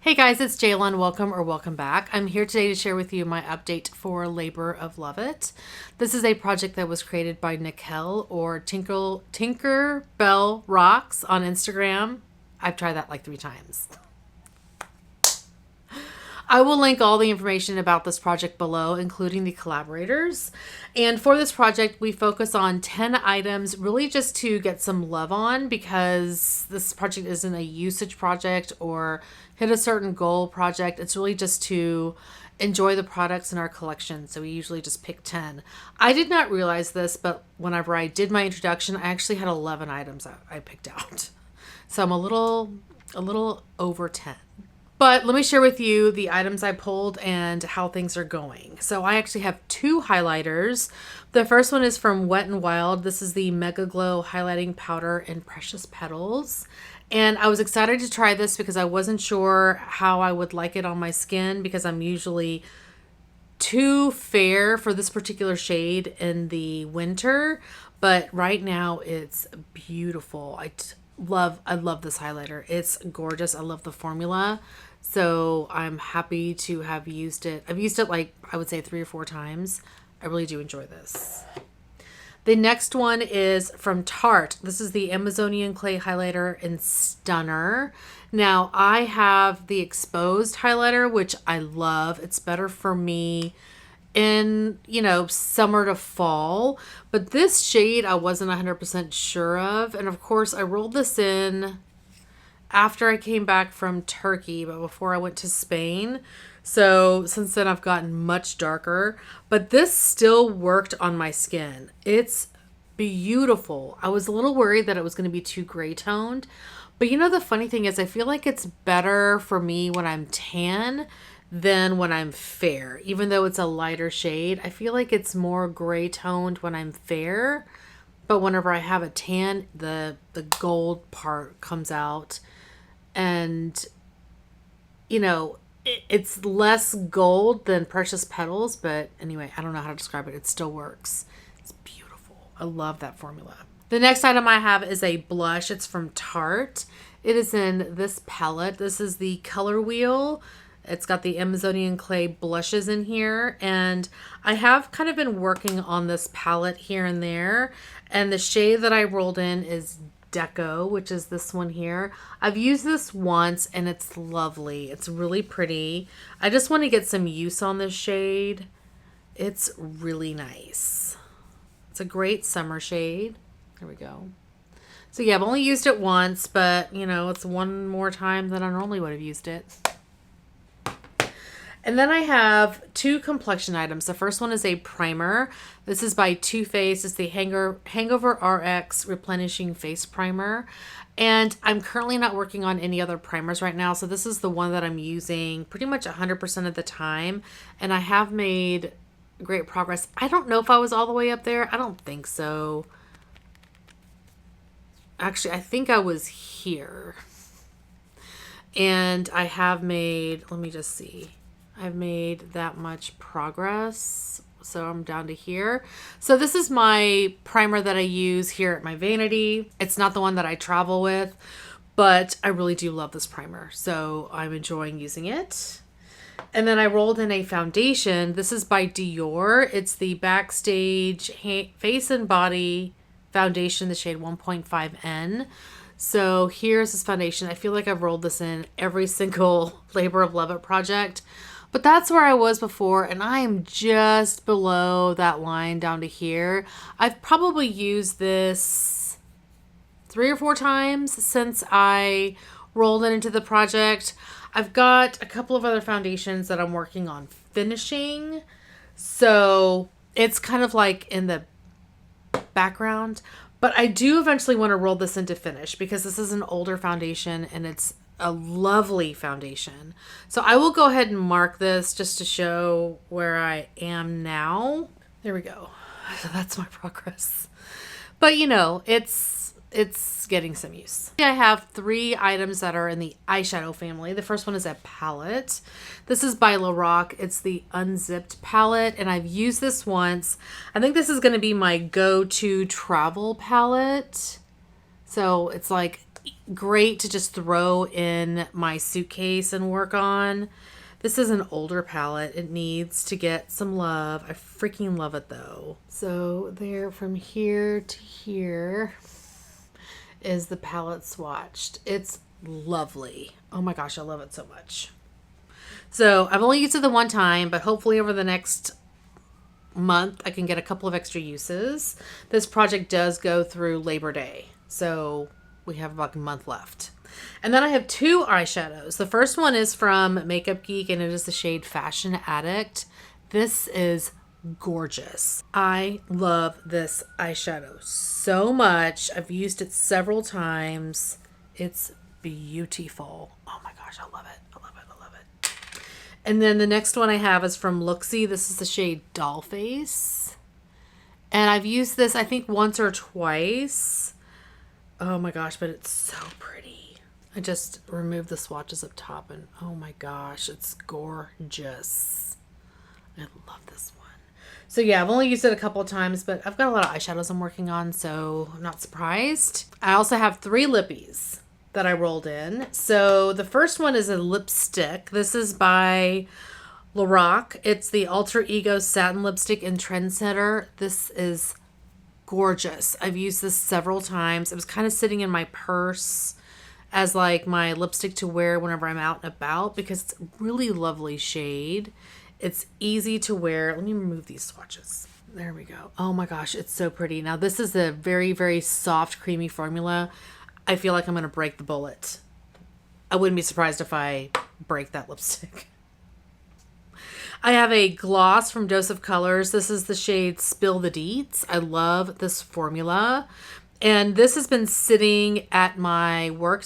Hey guys, it's Jaylen. Welcome back. I'm here today to share with you my update for Labor of Love It. This is a project that was created by Nickel or Tinker Bell Rocks on Instagram. I've tried that like 3 times. I will link all the information about this project below, including the collaborators. And for this project, we focus on 10 items, really just to get some love on, because this project isn't a usage project or hit a certain goal project. It's really just to enjoy the products in our collection. So we usually just pick 10. I did not realize this, but whenever I did my introduction, I actually had 11 items I picked out. So I'm a little over 10. But let me share with you the items I pulled and how things are going. So I actually have 2 highlighters. The first one is from Wet n Wild. This is the Mega Glow Highlighting Powder in Precious Petals. And I was excited to try this because I wasn't sure how I would like it on my skin, because I'm usually too fair for this particular shade in the winter. But right now it's beautiful. I love this highlighter. It's gorgeous. I love the formula. So I'm happy to have used it. I've used it like, I would say 3 or 4 times. I really do enjoy this. The next one is from Tarte. This is the Amazonian Clay Highlighter in Stunner. Now I have the exposed highlighter, which I love. It's better for me in, summer to fall. But this shade I wasn't 100% sure of. And of course I rolled this in after I came back from Turkey, but before I went to Spain. So since then I've gotten much darker, but this still worked on my skin. It's beautiful. I was a little worried that it was going to be too gray toned, but the funny thing is I feel like it's better for me when I'm tan than when I'm fair. Even though it's a lighter shade, I feel like it's more gray toned when I'm fair, but whenever I have a tan, the gold part comes out. And it's less gold than Precious Petals, but anyway, I don't know how to describe it. It still works. It's beautiful. I love that formula. The next item I have is a blush. It's from Tarte. It is in this palette. This is the Color Wheel. It's got the Amazonian Clay blushes in here, and I have kind of been working on this palette here and there, and the shade that I rolled in is Decay, which is this one here. I've used this once and it's lovely. It's really pretty. I just want to get some use on this shade. It's really nice. It's a great summer shade. There we go. So yeah, I've only used it once, but it's one more time than I normally would have used it. And then I have 2 complexion items. The first one is a primer. This is by Too Faced. It's the Hangover RX Replenishing Face Primer. And I'm currently not working on any other primers right now. So this is the one that I'm using pretty much 100% of the time. And I have made great progress. I don't know if I was all the way up there. I don't think so. Actually, I think I was here. And I have made, let me just see. I've made that much progress. So I'm down to here. So this is my primer that I use here at my vanity. It's not the one that I travel with, but I really do love this primer. So I'm enjoying using it. And then I rolled in a foundation. This is by Dior. It's the Backstage Face and Body Foundation, the shade 1.5N. So here's this foundation. I feel like I've rolled this in every single Labor of Love It project. But that's where I was before, and I am just below that line down to here. I've probably used this 3 or 4 times since I rolled it into the project. I've got a couple of other foundations that I'm working on finishing. So it's kind of like in the background. But I do eventually want to roll this into finish because this is an older foundation and it's a lovely foundation. So I will go ahead and mark this just to show where I am now. There we go. So that's my progress. But it's getting some use. I have 3 items that are in the eyeshadow family. The first one is a palette. This is by Lorac. It's the Unzipped Palette, and I've used this once. I think this is going to be my go-to travel palette. So it's like great to just throw in my suitcase and work on. This is an older palette. It needs to get some love. I freaking love it though. So there, from here to here is the palette swatched. It's lovely. Oh my gosh, I love it so much. So I've only used it the one time, but hopefully over the next month I can get a couple of extra uses. This project does go through Labor Day, so we have about a month left. And then I have two eyeshadows. The first one is from Makeup Geek, and it is the shade Fashion Addict. This is gorgeous. I love this eyeshadow so much. I've used it several times. It's beautiful. Oh my gosh, I love it. I love it. I love it. And then the next one I have is from Luxie. This is the shade Dollface. And I've used this, I think, once or twice. Oh my gosh, but it's so pretty. I just removed the swatches up top and oh my gosh, it's gorgeous. I love this one. So yeah, I've only used it a couple of times, but I've got a lot of eyeshadows I'm working on, so I'm not surprised. I also have 3 Lippies that I rolled in. So the first one is a lipstick. This is by Lorac. It's the Alter Ego Satin Lipstick in Trendsetter. This is gorgeous. I've used this several times. It was kind of sitting in my purse as like my lipstick to wear whenever I'm out and about because it's a really lovely shade. It's easy to wear. Let me remove these swatches. There we go. Oh my gosh, it's so pretty. Now this is a very, very soft, creamy formula. I feel like I'm going to break the bullet. I wouldn't be surprised if I break that lipstick. I have a gloss from Dose of Colors. This is the shade Spill the Deets. I love this formula. And this has been sitting at my work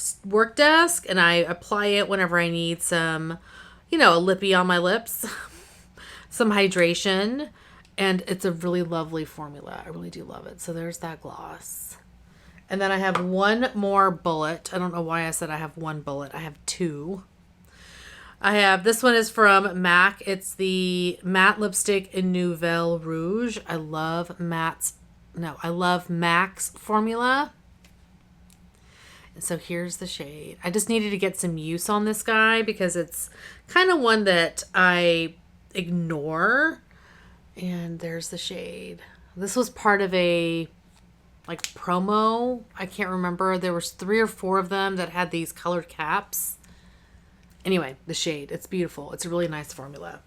desk, and I apply it whenever I need some, you know, a lippy on my lips, some hydration, and it's a really lovely formula. I really do love it. So there's that gloss. And then I have one more bullet. I don't know why I said I have one bullet. I have 2. I have, this one is from MAC. It's the matte lipstick in Nouvelle Rouge. I love MAC's formula. And so here's the shade. I just needed to get some use on this guy because it's kind of one that I ignore. And there's the shade. This was part of a like promo. I can't remember. There was 3 or 4 of them that had these colored caps. Anyway, the shade. It's beautiful. It's a really nice formula.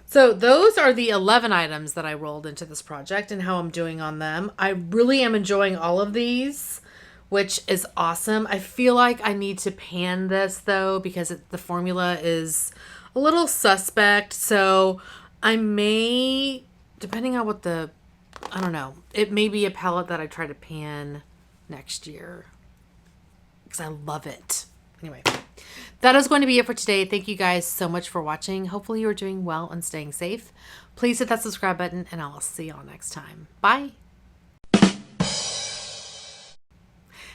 So those are the 11 items that I rolled into this project and how I'm doing on them. I really am enjoying all of these, which is awesome. I feel like I need to pan this though because the formula is a little suspect. So I may, depending on what I don't know, it may be a palette that I try to pan next year because I love it. Anyway. That is going to be it for today. Thank you guys so much for watching. Hopefully you're doing well and staying safe. Please hit that subscribe button and I'll see y'all next time. Bye.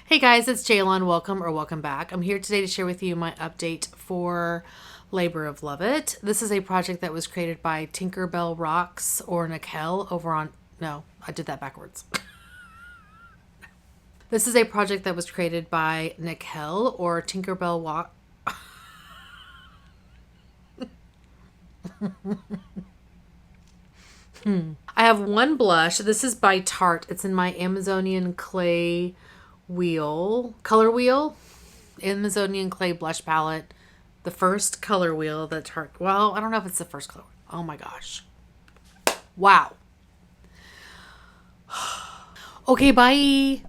Hey guys, it's Jaylon. Welcome back. I'm here today to share with you my update for Labor of Love It. This is a project that was created by Tinkerbell Rocks or Nickel over on, no, I did that backwards. This is a project that was created by Nickel or Tinkerbell Walk. I have one blush. This is by Tarte. It's in my Amazonian Clay color wheel. Amazonian Clay blush palette. The first color wheel that Tarte, well, I don't know if it's the first color. Oh my gosh. Wow. Okay, bye.